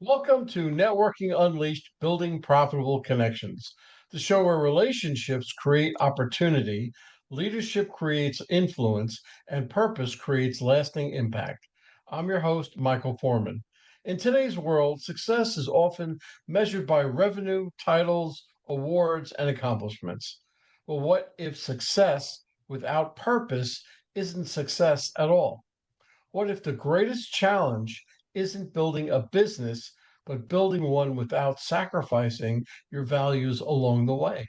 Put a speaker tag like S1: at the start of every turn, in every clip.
S1: Welcome to Networking Unleashed Building Profitable Connections, the show where relationships create opportunity, leadership creates influence, and purpose creates lasting impact. I'm your host, Michael Forman. In today's world, success is often measured by revenue, titles, awards, and accomplishments. Well, what if success without purpose isn't success at all? What if the greatest challenge isn't building a business, but building one without sacrificing your values along the way?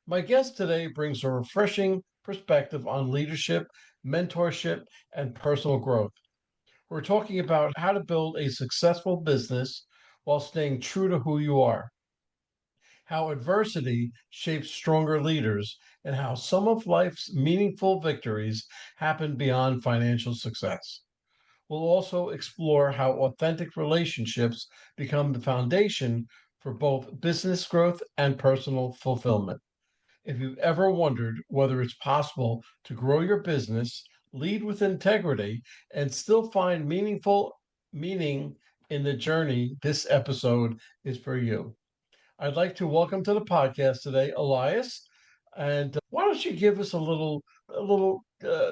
S1: My guest today brings a refreshing perspective on leadership, mentorship, and personal growth. We're talking about how to build a successful business while staying true to who you are, how adversity shapes stronger leaders, and how some of life's meaningful victories happen beyond financial success. We'll also explore how authentic relationships become the foundation for both business growth and personal fulfillment. If you've ever wondered whether it's possible to grow your business, lead with integrity, and still find meaningful meaning in the journey, this episode is for you. I'd like to welcome to the podcast today, Elias. And why don't you give us a little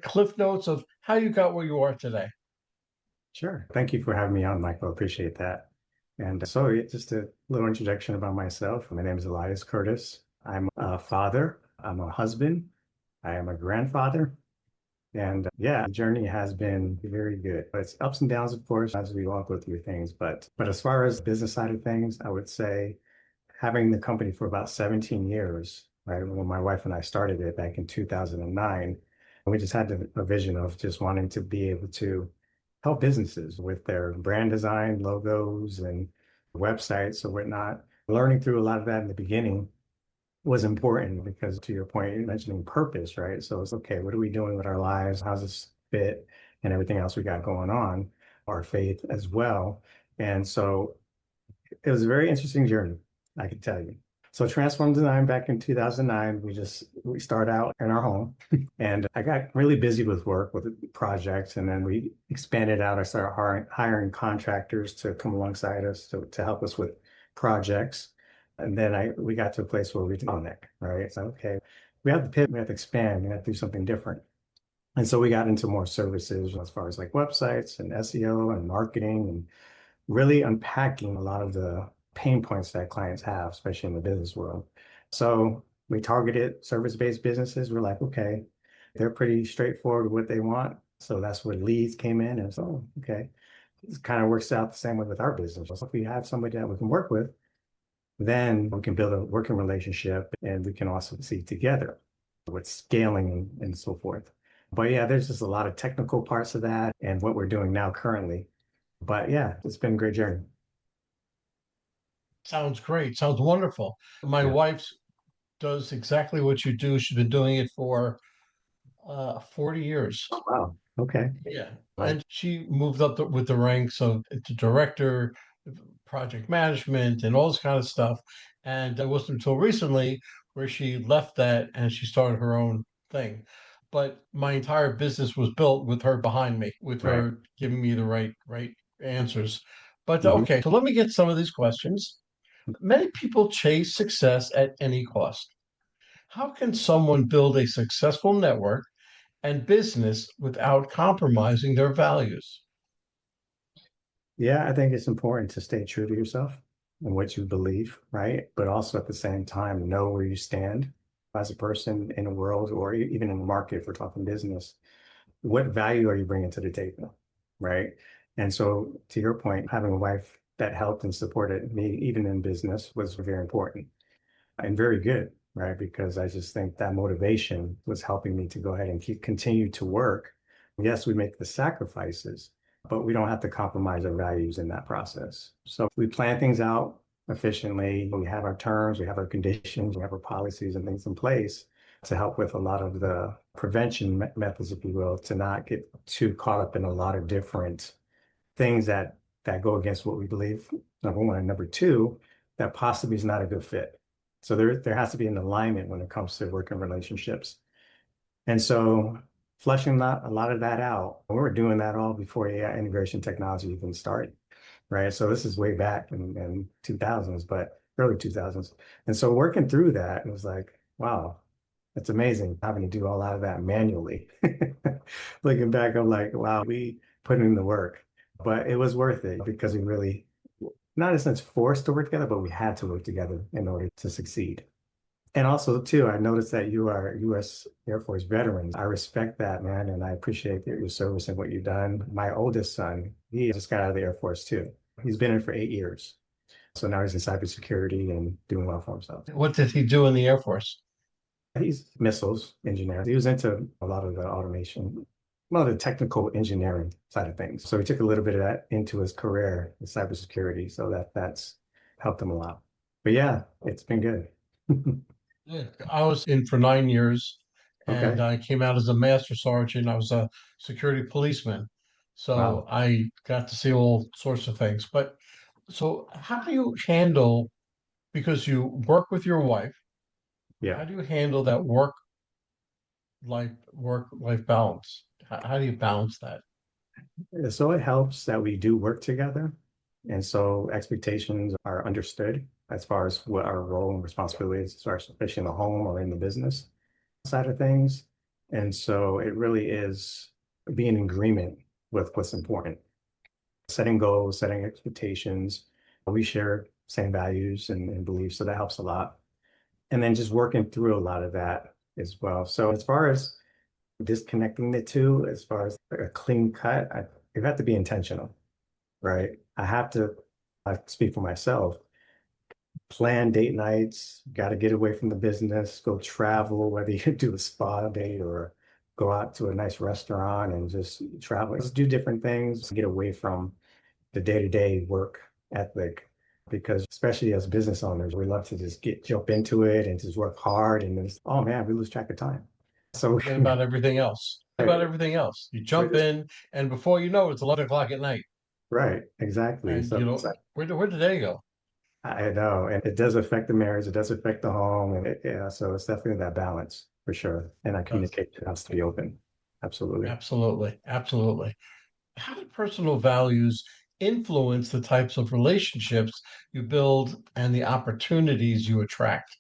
S1: cliff notes of how you got where you are today?
S2: Sure. Thank you for having me on, Michael. Appreciate that. Just a little introduction about myself. My name is Elias Curtis. I'm a father, I'm a husband, I am a grandfather. The journey has been very good. It's ups and downs, of course, as we all go through things. But as far as the business side of things, I would say having the company for about 17 years, right? When my wife and I started it back in 2009, we just had a vision of just wanting to be able to help businesses with their brand design, logos, and websites or whatnot. Learning through a lot of that in the beginning was important because, to your point, you're mentioning purpose, right? So it's okay, what are we doing with our lives? How's this fit? And everything else we got going on, our faith as well. And so it was a very interesting journey, I can tell you. So Transform Design back in 2009, we start out in our home and I got really busy with work with projects and then we expanded out. I started hiring contractors to come alongside us to help us with projects. And then we got to a place where we did connect, right? So, okay, we have to pivot, we have to expand, we have to do something different. And so we got into more services as far as like websites and SEO and marketing and really unpacking a lot of the pain points that clients have, especially in the business world. So we targeted service-based businesses. We're like, okay, they're pretty straightforward with what they want. So that's where leads came in. And so, okay, it kind of works out the same way with our business. So if we have somebody that we can work with, then we can build a working relationship and we can also see together with scaling and so forth. But yeah, there's just a lot of technical parts of that and what we're doing now currently. But yeah, it's been a great journey.
S1: Sounds great. Sounds wonderful. My
S2: Yeah.
S1: wife does exactly what you do. She's been doing it for 40 years.
S2: Oh, wow. Okay.
S1: Yeah.
S2: Right.
S1: And she moved up with the ranks of to director, project management, and all this kind of stuff. And it wasn't until recently where she left that and she started her own thing. But my entire business was built with her behind me, with
S2: Right.
S1: her giving me the right answers. But
S2: Hmm.
S1: okay, so let me get some of these questions. Many people chase success at any cost. How can someone build a successful network and business without compromising their values?
S2: Yeah, I think it's important to stay true to yourself and what you believe, right? But also at the same time, know where you stand as a person in the world or even in the market if we're talking business. What value are you bringing to the table, right? And so, to your point, having a wife that helped and supported me, even in business, was very important and very good, right? Because I just think that motivation was helping me to go ahead and continue to work. Yes, we make the sacrifices, but we don't have to compromise our values in that process. So we plan things out efficiently. We have our terms, we have our conditions, we have our policies and things in place to help with a lot of the prevention methods, if you will, to not get too caught up in a lot of different things that go against what we believe. Number one, and number two, that possibly is not a good fit. So there has to be an alignment when it comes to working relationships. And so fleshing a lot of that out, we were doing that all before AI integration technology even started. right? So this is way back in 2000s, but early 2000s. And so working through that, it was like, wow, it's amazing having to do all of that manually. Looking back, I'm like, wow, we put in the work, but it was worth it because we really, not in a sense forced to work together, but we had to work together in order to succeed. And also, too, I noticed that you are U.S. Air Force veterans. I respect that, man, and I appreciate your service and what you've done. My oldest son, he just got out of the Air Force, too. He's been in for 8 years. So now he's in cybersecurity and doing well for himself.
S1: What did he do in the Air Force?
S2: He's missiles engineer. He was into a lot of the automation, well, the technical engineering side of things. So he took a little bit of that into his career in cybersecurity. So that's helped him a lot. But yeah, it's been good.
S1: Yeah, I was in for 9 years, and
S2: Okay.
S1: I came out as a master sergeant. I was a security policeman, so
S2: Wow.
S1: I got to see all sorts of things. But so, how do you handle, because you work with your wife,
S2: Yeah.
S1: how do you handle that work life balance? How do you balance that?
S2: So it helps that we do work together. And so expectations are understood as far as what our role and responsibility is, as far as especially in the home or in the business side of things. And so it really is being in agreement with what's important, setting goals, setting expectations. We share same values and beliefs, so that helps a lot. And then just working through a lot of that as well. So as far as disconnecting the two, as far as a clean cut, you have to be intentional, right? I have to, I speak for myself, plan date nights, got to get away from the business, go travel, whether you do a spa day or go out to a nice restaurant and just travel, just do different things, get away from the day-to-day work ethic. Because especially as business owners, we love to just jump into it and just work hard and then, oh man, we lose track of time. So
S1: Forget about everything else. Forget about everything else. You
S2: we're
S1: jump
S2: just
S1: in, and before you know it, it's 11 o'clock at night,
S2: right, exactly.
S1: and
S2: So
S1: you
S2: it's
S1: know
S2: like,
S1: where did they go?
S2: I know, and it does affect the marriage, it does affect the home, and yeah, so it's definitely that balance for sure. And that
S1: Does
S2: communication has to be open. Absolutely.
S1: absolutely, absolutely. How do personal values influence the types of relationships you build and the opportunities you attract?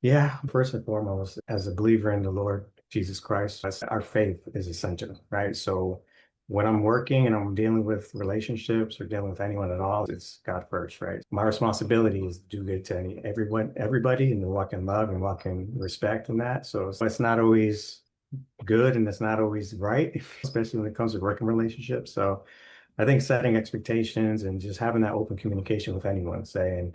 S2: Yeah, first and foremost, as a believer in the Lord Jesus Christ, our faith is essential, right? So when I'm working and I'm dealing with relationships or dealing with anyone at all, it's God first, right? My responsibility is to do good to everyone, everybody, and to walk in love and walk in respect in that. So it's not always good and it's not always right, especially when it comes to working relationships. So I think setting expectations and just having that open communication with anyone, saying,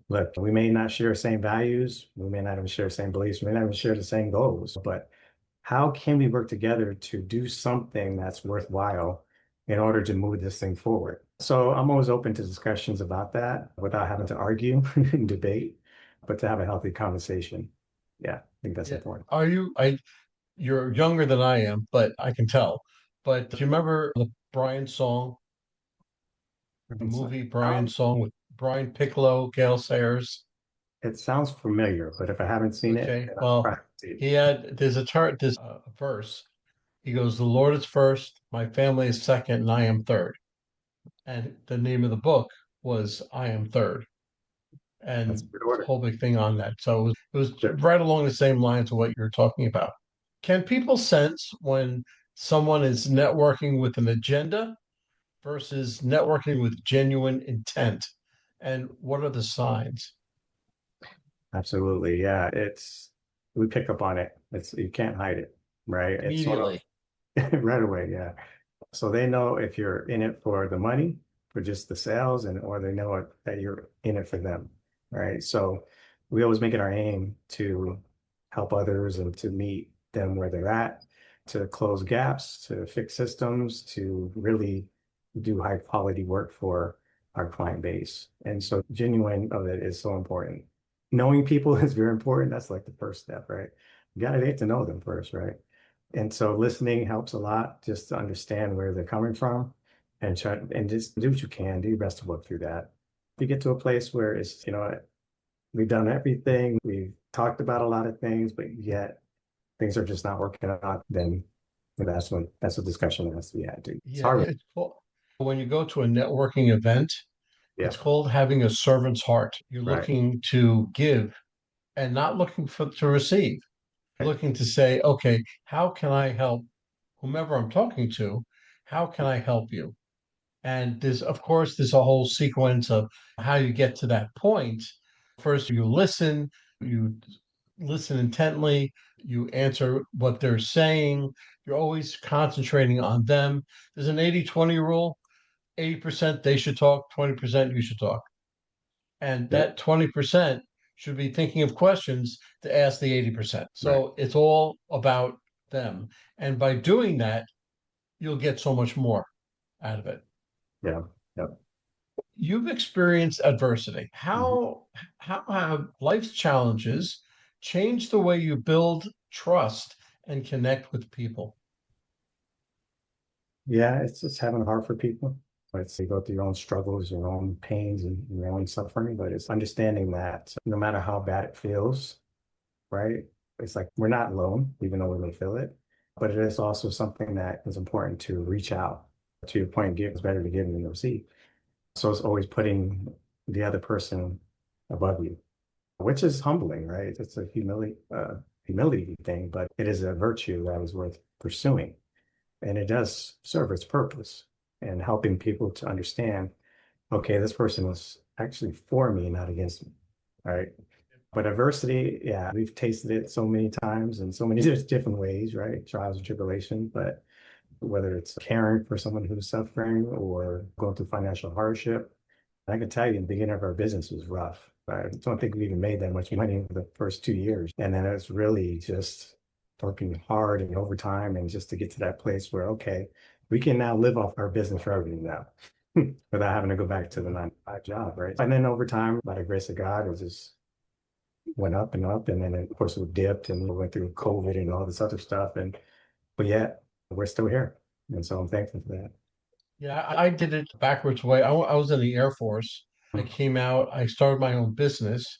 S2: look, we may not share the same values, we may not even share the same beliefs, we may not even share the same goals, but how can we work together to do something that's worthwhile in order to move this thing forward? So I'm always open to discussions about that without having to argue and debate, but to have a healthy conversation. Yeah, I think that's
S1: Yeah.
S2: important.
S1: Are you I You're younger than I am, but I can tell. But do you remember the Brian song, the
S2: Right. So
S1: movie Brian song with Brian Piccolo, Gail Sayers?
S2: it sounds familiar, but if I haven't seen it,
S1: Okay.
S2: then I'll
S1: Well,
S2: probably see it.
S1: he had there's a verse. He goes, "The Lord is first, my family is second, and I am third." And the name of the book was I Am Third.
S2: That's a
S1: And
S2: good
S1: it's a
S2: order.
S1: whole big thing on that. So it was
S2: Sure.
S1: right along the same lines of what you're talking about. Can people sense when someone is networking with an agenda versus networking with genuine intent? And what are the signs?
S2: Absolutely. Yeah. We pick up on it. You can't hide it, right? It's sort
S1: Immediately.
S2: of right away. Yeah. So they know if you're in it for the money, for just the sales, or they know that you're in it for them, right? So we always make it our aim to help others and to meet them where they're at, to close gaps, to fix systems, to really do high quality work for our client base. And so genuine of it is so important. Knowing people is very important. That's like the first step, right? You gotta get to know them first, right? And so listening helps a lot just to understand where they're coming from and try and just do what you can, do your best to work through that. If you get to a place where it's, we've done everything, we've talked about a lot of things, but yet things are just not working out, then that's a discussion that has to be had too. It's
S1: Yeah,
S2: hard.
S1: it's cool. When you go to a networking event,
S2: Yeah.
S1: it's called having a servant's heart. You're
S2: Right.
S1: looking to give and not looking for to receive. You're
S2: Right.
S1: looking to say, okay, how can I help whomever I'm talking to? How can I help you? And there's, of course, there's a whole sequence of how you get to that point. First, you listen intently, you answer what they're saying, you're always concentrating on them. There's an 80-20 rule. 80% they should talk, 20% you should talk. And
S2: Yep.
S1: that 20% should be thinking of questions to ask the 80%.
S2: Right.
S1: So it's all about them. And by doing that, you'll get so much more out of it.
S2: Yeah. Yep.
S1: You've experienced adversity.
S2: Mhm.
S1: How have life's challenges changed the way you build trust and connect with people?
S2: Yeah, it's just having a heart for people. It's you go through your own struggles, your own pains, and your own suffering, but it's understanding that no matter how bad it feels, right? It's like we're not alone, even though we may feel it. But it is also something that is important to reach out. To your point, give is better to give than to receive. So it's always putting the other person above you, which is humbling, right? It's a humility thing, but it is a virtue that is worth pursuing. And it does serve its purpose in helping people to understand, okay, this person was actually for me, not against me, right? But adversity, yeah, we've tasted it so many times in so many different ways, right? Trials and tribulation, but whether it's caring for someone who's suffering or going through financial hardship, I can tell you in the beginning of our business was rough. I don't think we even made that much money in the first 2 years. And then it's really just working hard and overtime and just to get to that place where, okay, we can now live off our business revenue now without having to go back to the 9 to 5 job, right? And then over time, by the grace of God, it just went up and up. And then, of course, it dipped and we went through COVID and all this other stuff. But yet, we're still here. And so I'm thankful for that.
S1: Yeah, I did it backwards way. I was in the Air Force. I came out, I started my own business.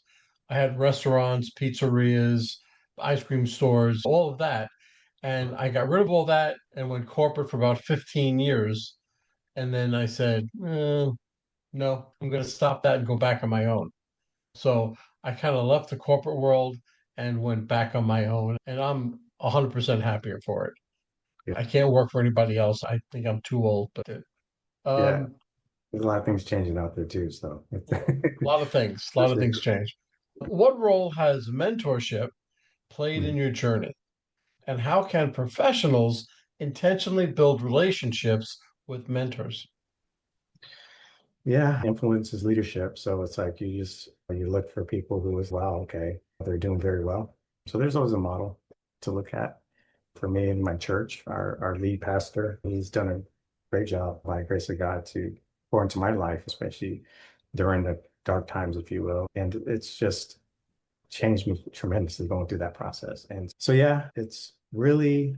S1: I had restaurants, pizzerias, ice cream stores, all of that. And I got rid of all that and went corporate for about 15 years. And then I said, no, I'm going to stop that and go back on my own. So I kind of left the corporate world and went back on my own. And I'm 100% happier for it.
S2: Yeah.
S1: I can't work for anybody else. I think I'm too old, but
S2: Yeah.
S1: um,
S2: There's a lot of things changing out there too. So
S1: a lot of
S2: appreciate
S1: things
S2: it.
S1: change. What role has mentorship played in
S2: Mhm.
S1: your journey? And how can professionals intentionally build relationships with mentors?
S2: Yeah, influence is leadership. So it's like you look for people who is, wow, okay, they're doing very well. So there's always a model to look at. For me in my church, our lead pastor, he's done a great job by the grace of God to pour into my life, especially during the dark times, if you will. And it's just changed me tremendously going through that process. And so, yeah, it's being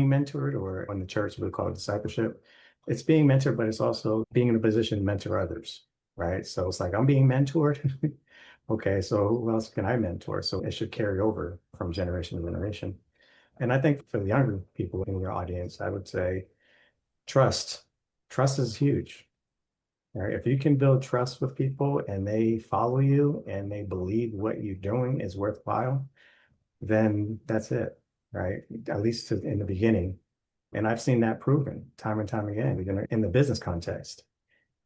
S2: mentored, or in the church, we call it discipleship. It's being mentored, but it's also being in a position to mentor others, right? So it's like I'm being mentored. Okay, so who else can I mentor? So it should carry over from generation to generation. And I think for the younger people in your audience, I would say trust. Trust is huge. Right? If you can build trust with people and they follow you and they believe what you're doing is worthwhile, then that's it, right? At least in the beginning. And I've seen that proven time and time again, even in the business context.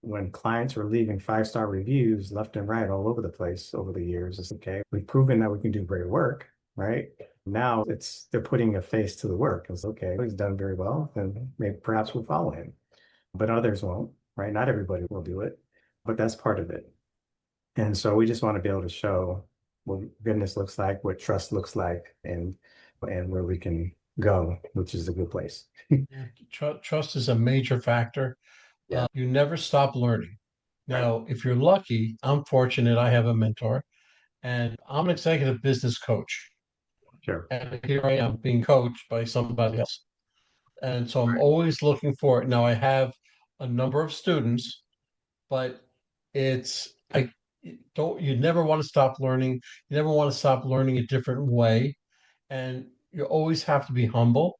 S2: When clients were leaving 5-star reviews left and right all over the place over the years, it's okay. We've proven that we can do great work, right? Now they're putting a face to the work. It's okay, he's done very well, then maybe perhaps we'll follow him, but others won't, right? Not everybody will do it, but that's part of it. And so we just want to be able to show what goodness looks like, what trust looks like, and where we can go, which is a good place.
S1: Yeah, trust is a major factor.
S2: Yeah,
S1: You never stop learning.
S2: right.
S1: Now, if you're lucky, I'm fortunate, I have a mentor, and I'm an executive business coach.
S2: Sure.
S1: And here I am being coached by somebody else. And so I'm
S2: Right.
S1: always looking for it. Now, I have a number of students, but I don't, you never want to stop learning. You never want to stop learning a different way. And you always have to be humble.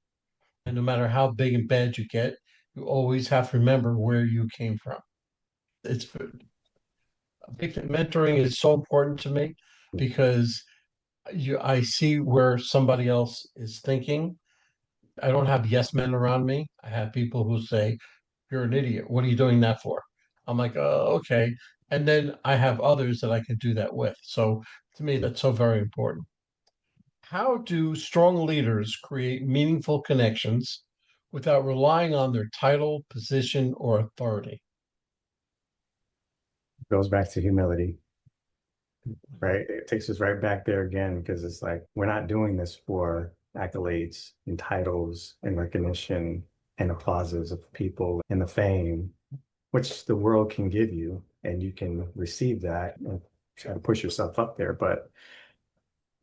S1: And no matter how big and bad you get, You always have to remember where you came from. It's I think that mentoring is so important to me because I see where somebody else is thinking. I don't have yes men around me. I have people who say, "You're an idiot. What are you doing that for?" I'm like, "Oh, okay." And then I have others that I can do that with. So to me, that's so very important. How do strong leaders create meaningful connections without relying on their title, position, or authority?
S2: Goes back to humility, right? It takes us right back there again because it's like we're not doing this for accolades and titles and recognition and applauses of people and the fame, which the world can give you, and you can receive that and try to push yourself up there. But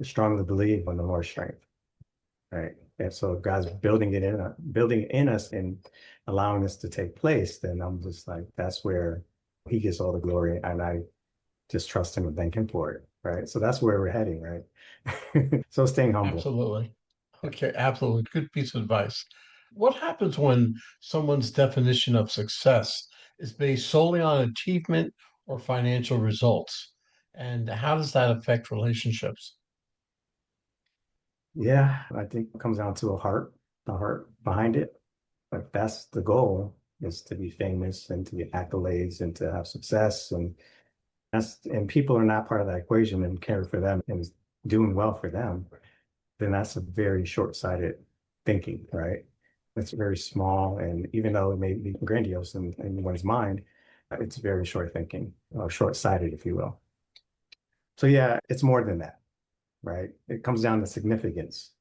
S2: I strongly believe in the more strength, right? And so if God's building in us and allowing this to take place, then I'm just like, that's where he gets all the glory. And I just trust him and thank him for it. Right. So that's where we're heading, right? So staying humble.
S1: Absolutely.
S2: Yeah.
S1: Okay, absolutely. Good piece of advice. What happens when someone's definition of success is based solely on achievement or financial results? And how does that affect relationships?
S2: Yeah, I think it comes down to the heart behind it. But that's the goal is to be famous and to get accolades and to have success. And people are not part of that equation and care for them and doing well for them, then that's a very short-sighted thinking, right? It's very small, and even though it may be grandiose in one's mind, it's very short thinking, or short-sighted, if you will. So yeah, it's more than that, right? It comes down to significance,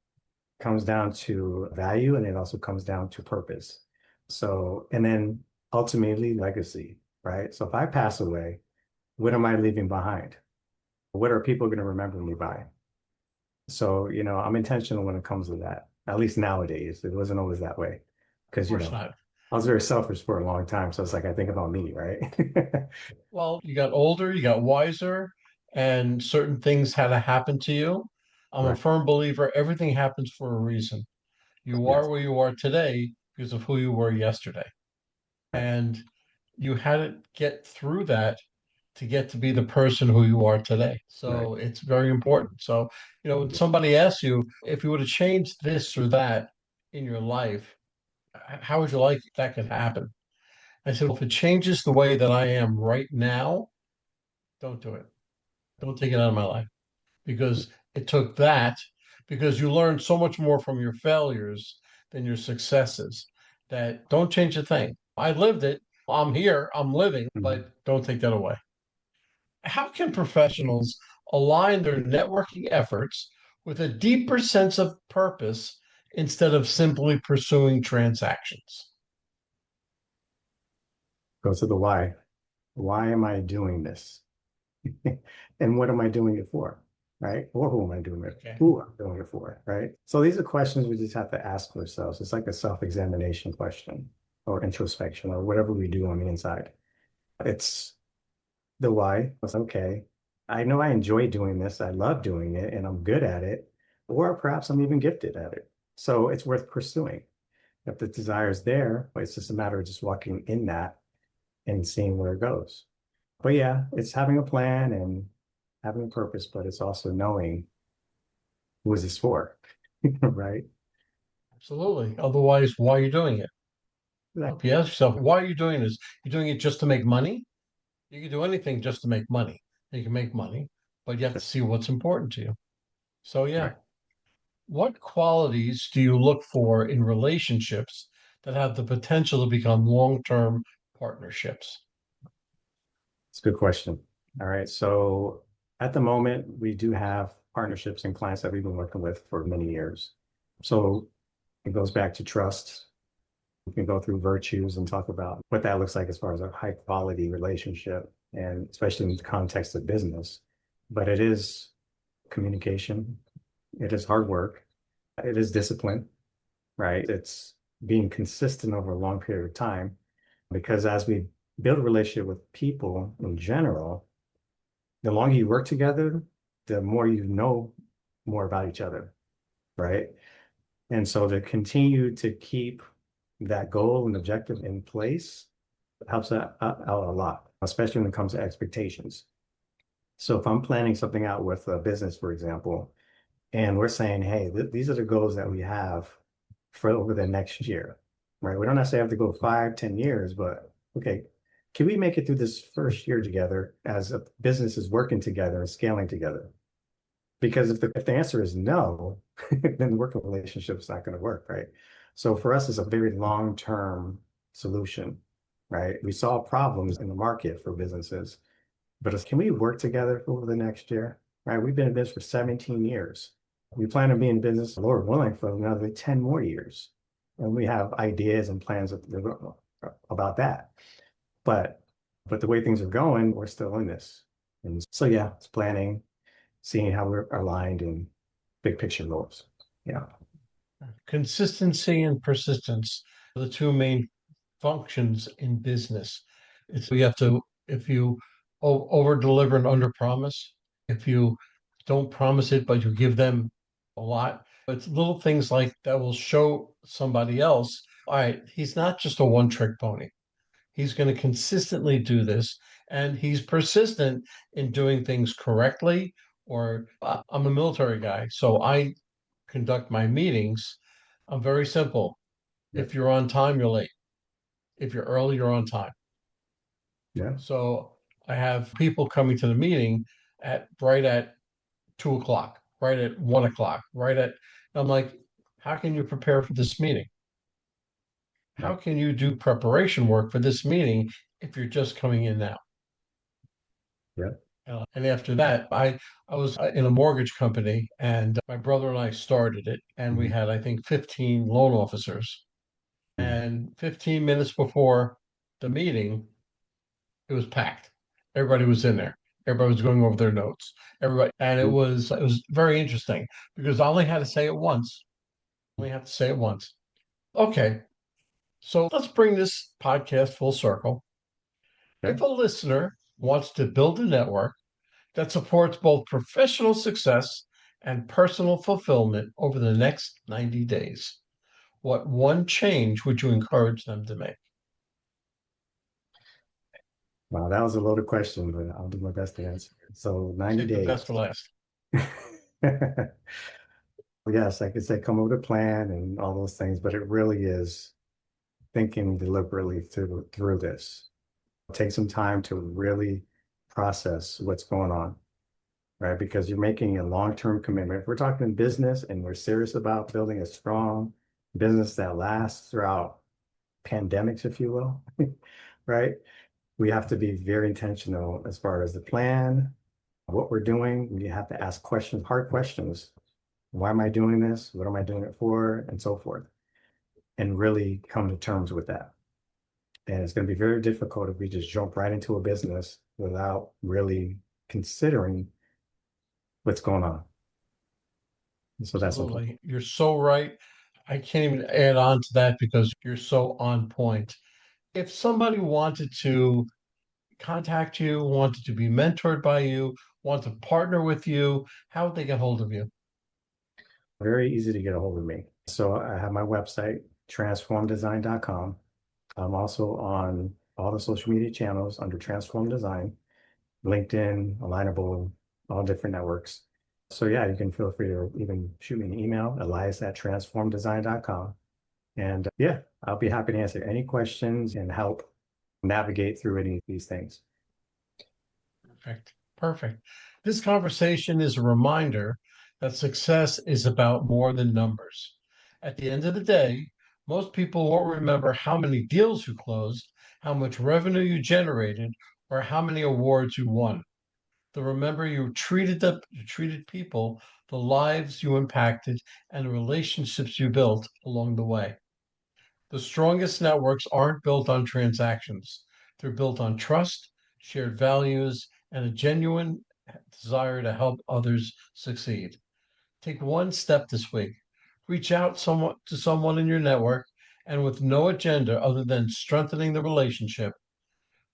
S2: comes down to value, and it also comes down to purpose. So, and then ultimately legacy, right? So if I pass away, what am I leaving behind? What are people going to remember me by? So, I'm intentional when it comes to that, at least nowadays. It wasn't always that way
S1: Of
S2: because,
S1: course not.
S2: I was very selfish for a long time. So it's like I think about me, right?
S1: Well, you got older, you got wiser, and certain things had to happen to you. I'm a
S2: Right.
S1: firm believer everything happens for a reason. You are
S2: Yes.
S1: where you are today because of who you were yesterday.
S2: Right.
S1: And you had to get through that to get to be the person who you are today.
S2: Right.
S1: So it's very important. So, when somebody asks you if you would have changed this or that in your life, how would you like that could happen? I said, well, if it changes the way that I am right now, don't do it. Don't take it out of my life because it took that because you learn so much more from your failures than your successes that don't change a thing. I lived it. I'm here. I'm living,
S2: Mhm.
S1: but don't take that away. How can professionals align their networking efforts with a deeper sense of purpose instead of simply pursuing transactions?
S2: Go to the why. Why am I doing this? And what am I doing it for? Right? Or who am I doing it?
S1: Okay.
S2: Who I'm doing it for? Right? So these are questions we just have to ask ourselves. It's like a self-examination question or introspection or whatever we do on the inside. It's the why. It's okay. I know I enjoy doing this. I love doing it and I'm good at it. Or perhaps I'm even gifted at it. So it's worth pursuing. If the desire is there, it's just a matter of just walking in that and seeing where it goes. But yeah, it's having a plan and having a purpose, but it's also knowing who is this for, right?
S1: Absolutely. Otherwise, why are you doing it? If you
S2: Exactly.
S1: ask yourself, why are you doing this? You're doing it just to make money? You can do anything just to make money. You can make money, but you have to see what's important to you. So, yeah.
S2: Right.
S1: What qualities do you look for in relationships that have the potential to become long-term partnerships?
S2: It's a good question. All right. So at the moment, we do have partnerships and clients that we've been working with for many years. So it goes back to trust. We can go through virtues and talk about what that looks like as far as a high quality relationship, and especially in the context of business. But it is communication, it is hard work, it is discipline, right? It's being consistent over a long period of time. Because as we build a relationship with people in general, the longer you work together, the more you know more about each other, right? And so to continue to keep that goal and objective in place helps out a lot, especially when it comes to expectations. So if I'm planning something out with a business, for example, and we're saying, hey, these are the goals that we have for over the next year, right? We don't necessarily have to go 5, 10 years, but okay, can we make it through this first year together as a business is working together and scaling together? Because if the answer is no, then the working relationship is not going to work, right? So for us, it's a very long-term solution, right? We solve problems in the market for businesses, but can we work together over the next year, right? We've been in business for 17 years. We plan to be in business, Lord willing, for another 10 more years. And we have ideas and plans about that. But the way things are going, we're still in this. And so yeah, it's planning, seeing how we're aligned in big picture goals. Yeah.
S1: Consistency and persistence are the two main functions in business. It's you have to if you over deliver and under promise. If you don't promise it, but you give them a lot, it's little things like that will show somebody else. All right, he's not just a one trick pony. He's going to consistently do this, and he's persistent in doing things correctly. Or I'm a military guy, so I conduct my meetings. I'm very simple.
S2: Yep.
S1: If you're on time, you're late. If you're early, you're on time.
S2: Yeah.
S1: So I have people coming to the meeting at right at 2 o'clock, right at 1 o'clock, right at, I'm like, how can you prepare for this meeting? How
S2: Right.
S1: can you do preparation work for this meeting if you're just coming in now?
S2: Yeah.
S1: And after that, I was in a mortgage company, and my brother and I started it, and we
S2: Mhm.
S1: had, I think, 15 loan officers.
S2: Mhm.
S1: And 15 minutes before the meeting, it was packed. Everybody was in there. Everybody was going over their notes. Everybody, and it was very interesting because I only had to say it once. Only have to say it once. Okay, so let's bring this podcast full circle. If
S2: Okay.
S1: a listener wants to build a network that supports both professional success and personal fulfillment over the next 90 days, what one change would you encourage them to make?
S2: Wow, that was a loaded question, but I'll do my best to answer. So 90
S1: Save the best
S2: days.
S1: for last.
S2: Yes, like I said, come up with a plan and all those things, but it really is thinking deliberately through this. Take some time to really process what's going on, right? Because you're making a long-term commitment. If we're talking business and we're serious about building a strong business that lasts throughout pandemics, if you will, right? We have to be very intentional as far as the plan, what we're doing. We have to ask questions, hard questions. Why am I doing this? What am I doing it for? And so forth. And really come to terms with that. And it's going to be very difficult if we just jump right into a business without really considering what's going on. So that's important.
S1: Absolutely. You're so right. I can't even add on to that because you're so on point. If somebody wanted to contact you, wanted to be mentored by you, want to partner with you, how would they get hold of you?
S2: Very easy to get a hold of me. So I have my website, transformdesign.com. I'm also on all the social media channels under Transform Design, LinkedIn, Alignable, all different networks. So yeah, you can feel free to even shoot me an email, elias@transformdesign.com. And yeah, I'll be happy to answer any questions and help navigate through any of these things.
S1: Perfect. Perfect. This conversation is a reminder that success is about more than numbers. At the end of the day, most people won't remember how many deals you closed, how much revenue you generated, or how many awards you won. They'll remember you treated people, the lives you impacted, and the relationships you built along the way. The strongest networks aren't built on transactions. They're built on trust, shared values, and a genuine desire to help others succeed. Take one step this week. Reach out to someone in your network and with no agenda other than strengthening the relationship.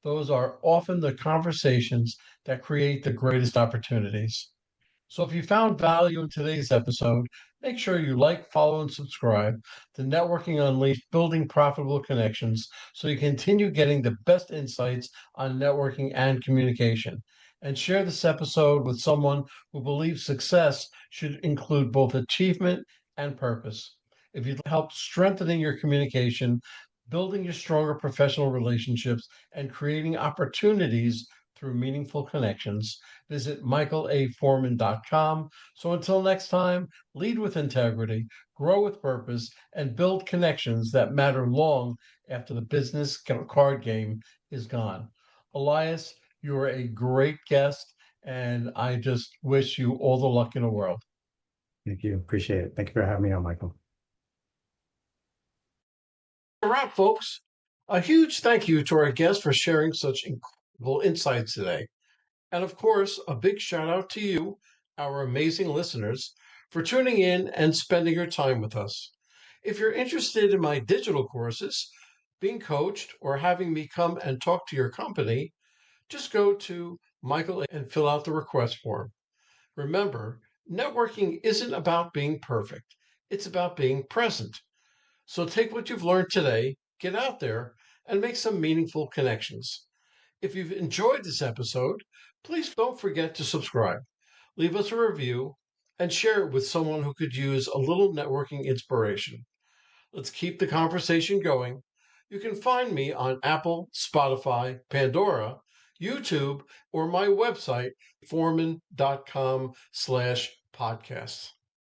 S1: Those are often the conversations that create the greatest opportunities. So if you found value in today's episode, make sure you like, follow, and subscribe to Networking Unleashed, Building Profitable Connections, so you continue getting the best insights on networking and communication. And share this episode with someone who believes success should include both achievement and purpose. If you'd help strengthening your communication, building your stronger professional relationships, and creating opportunities through meaningful connections, visit michaelaforman.com. So until next time, lead with integrity, grow with purpose, and build connections that matter long after the business card game is gone. Elias, you are a great guest, and I just wish you all the luck in the world.
S2: Thank you. Appreciate it. Thank you for having me on, Michael.
S1: A wrap, folks. A huge thank you to our guest for sharing such incredible insights today. And of course, a big shout out to you, our amazing listeners, for tuning in and spending your time with us. If you're interested in my digital courses, being coached, or having me come and talk to your company, just go to Michael and fill out the request form. Remember, networking isn't about being perfect, it's about being present. So take what you've learned today, get out there, and make some meaningful connections. If you've enjoyed this episode, please don't forget to subscribe, leave us a review, and share it with someone who could use a little networking inspiration. Let's keep the conversation going. You can find me on Apple, Spotify, Pandora, YouTube, or my website, forman.com/podcasts.